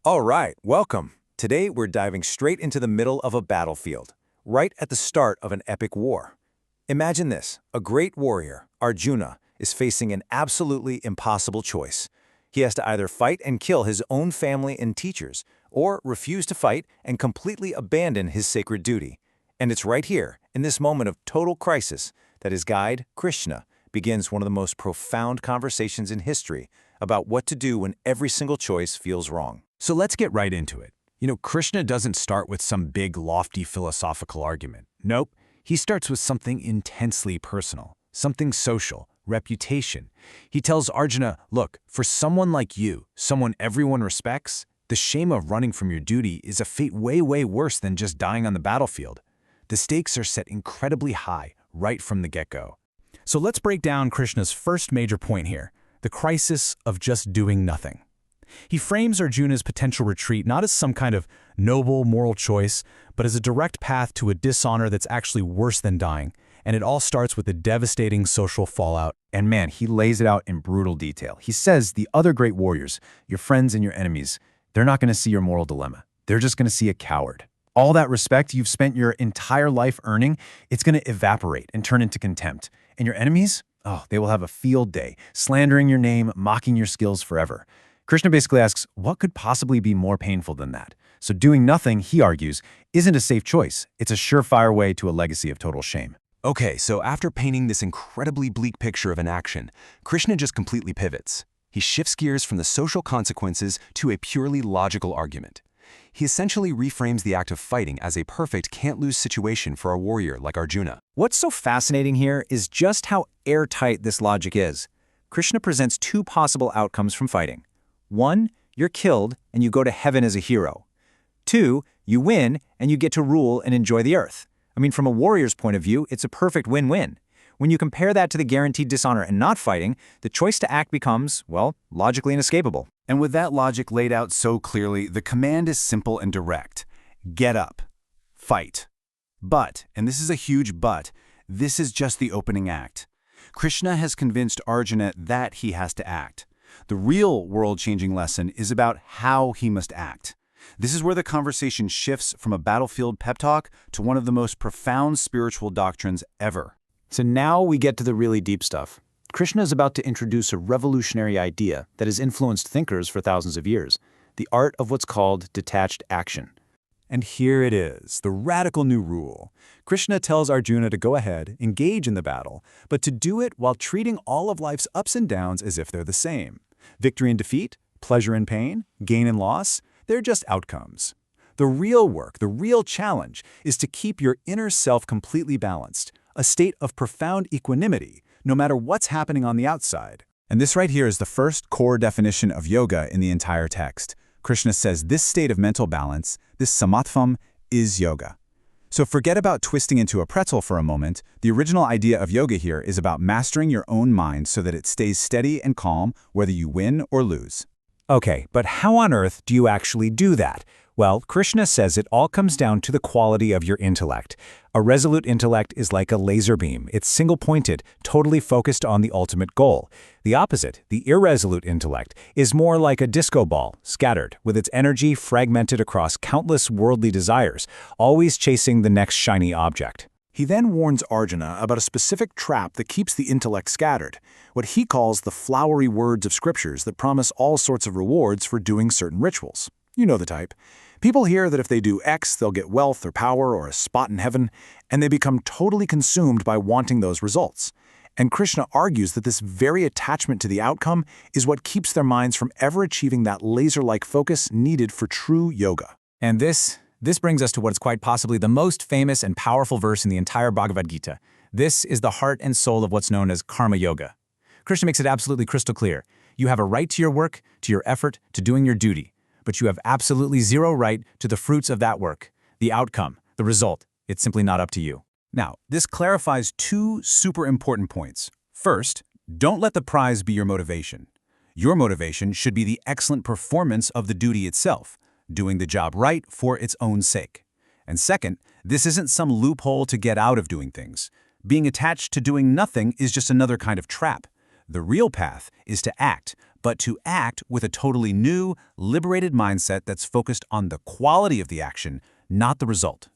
All right, welcome. Today we're diving straight into the middle of a battlefield, right at the start of an epic war. Imagine this, a great warrior, Arjuna, is facing an absolutely impossible choice. He has to either fight and kill his own family and teachers, or refuse to fight and completely abandon his sacred duty. And it's right here, in this moment of total crisis, that his guide, Krishna, begins one of the most profound conversations in history about what to do when every single choice feels wrong. So let's get right into it. Krishna doesn't start with some big, lofty philosophical argument. Nope, he starts with something intensely personal, something social, reputation. He tells Arjuna, look, for someone like you, someone everyone respects, the shame of running from your duty is a fate way, way worse than just dying on the battlefield. The stakes are set incredibly high, right from the get-go. So let's break down Krishna's first major point here, the crisis of just doing nothing. He frames Arjuna's potential retreat not as some kind of noble moral choice, but as a direct path to a dishonor that's actually worse than dying. And it all starts with the devastating social fallout. And man, he lays it out in brutal detail. He says the other great warriors, your friends and your enemies, they're not going to see your moral dilemma. They're just going to see a coward. All that respect you've spent your entire life earning, it's going to evaporate and turn into contempt. And your enemies? Oh, they will have a field day, slandering your name, mocking your skills forever. Krishna basically asks, what could possibly be more painful than that? So doing nothing, he argues, isn't a safe choice. It's a surefire way to a legacy of total shame. Okay, so after painting this incredibly bleak picture of inaction, Krishna just completely pivots. He shifts gears from the social consequences to a purely logical argument. He essentially reframes the act of fighting as a perfect can't-lose situation for a warrior like Arjuna. What's so fascinating here is just how airtight this logic is. Krishna presents two possible outcomes from fighting. 1, you're killed and you go to heaven as a hero. 2, you win and you get to rule and enjoy the earth. I mean, from a warrior's point of view, it's a perfect win-win. When you compare that to the guaranteed dishonor and not fighting, the choice to act becomes, well, logically inescapable. And with that logic laid out so clearly, the command is simple and direct. Get up. Fight. But, and this is a huge but, this is just the opening act. Krishna has convinced Arjuna that he has to act. The real world-changing lesson is about how he must act. This is where the conversation shifts from a battlefield pep talk to one of the most profound spiritual doctrines ever. So now we get to the really deep stuff. Krishna is about to introduce a revolutionary idea that has influenced thinkers for thousands of years, the art of what's called detached action. And here it is, the radical new rule. Krishna tells Arjuna to go ahead, engage in the battle, but to do it while treating all of life's ups and downs as if they're the same. Victory and defeat, pleasure and pain, gain and loss, they're just outcomes. The real work, the real challenge, is to keep your inner self completely balanced, a state of profound equanimity, no matter what's happening on the outside. And this right here is the first core definition of yoga in the entire text. Krishna says this state of mental balance, this samatvam, is yoga. So forget about twisting into a pretzel for a moment. The original idea of yoga here is about mastering your own mind so that it stays steady and calm whether you win or lose. Okay, but how on earth do you actually do that? Well, Krishna says it all comes down to the quality of your intellect. A resolute intellect is like a laser beam. It's single-pointed, totally focused on the ultimate goal. The opposite, the irresolute intellect, is more like a disco ball, scattered, with its energy fragmented across countless worldly desires, always chasing the next shiny object. He then warns Arjuna about a specific trap that keeps the intellect scattered, what he calls the flowery words of scriptures that promise all sorts of rewards for doing certain rituals. You know the type. People hear that if they do X, they'll get wealth or power or a spot in heaven, and they become totally consumed by wanting those results. And Krishna argues that this very attachment to the outcome is what keeps their minds from ever achieving that laser-like focus needed for true yoga. And this brings us to what is quite possibly the most famous and powerful verse in the entire Bhagavad Gita. This is the heart and soul of what's known as karma yoga. Krishna makes it absolutely crystal clear. You have a right to your work, to your effort, to doing your duty. But you have absolutely zero right to the fruits of that work, the outcome, the result. It's simply not up to you. Now, this clarifies two super important points. First, don't let the prize be your motivation. Your motivation should be the excellent performance of the duty itself, doing the job right for its own sake. And second, this isn't some loophole to get out of doing things. Being attached to doing nothing is just another kind of trap. The real path is to act, but to act with a totally new, liberated mindset that's focused on the quality of the action, not the result.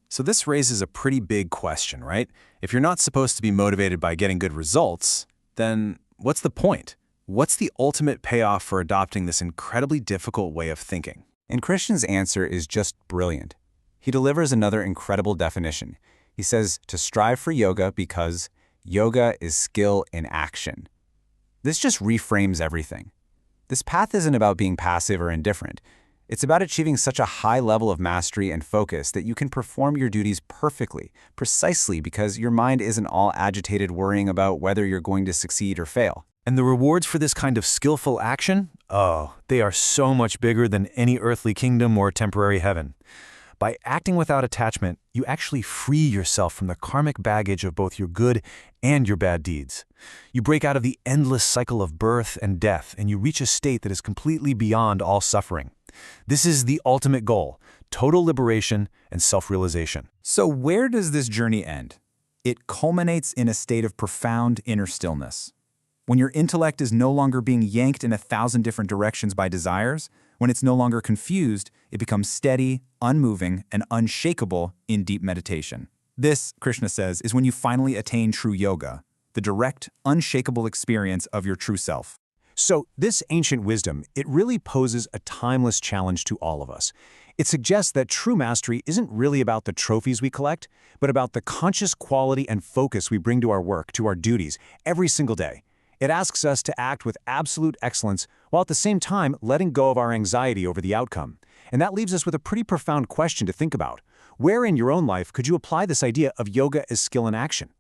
So this raises a pretty big question, right? If you're not supposed to be motivated by getting good results, then what's the point? What's the ultimate payoff for adopting this incredibly difficult way of thinking? And Krishna's answer is just brilliant. He delivers another incredible definition. He says to strive for yoga because yoga is skill in action. This just reframes everything. This path isn't about being passive or indifferent. It's about achieving such a high level of mastery and focus that you can perform your duties perfectly, precisely because your mind isn't all agitated worrying about whether you're going to succeed or fail. And the rewards for this kind of skillful action? Oh, they are so much bigger than any earthly kingdom or temporary heaven. By acting without attachment, you actually free yourself from the karmic baggage of both your good and your bad deeds. You break out of the endless cycle of birth and death, and you reach a state that is completely beyond all suffering. This is the ultimate goal, total liberation and self-realization. So where does this journey end? It culminates in a state of profound inner stillness. When your intellect is no longer being yanked in 1,000 different directions by desires, when it's no longer confused, it becomes steady, unmoving, and unshakable in deep meditation. This, Krishna says, is when you finally attain true yoga, the direct, unshakable experience of your true self. So this ancient wisdom, it really poses a timeless challenge to all of us. It suggests that true mastery isn't really about the trophies we collect, but about the conscious quality and focus we bring to our work, to our duties, every single day. It asks us to act with absolute excellence while at the same time letting go of our anxiety over the outcome. And that leaves us with a pretty profound question to think about. Where in your own life could you apply this idea of yoga as skill in action?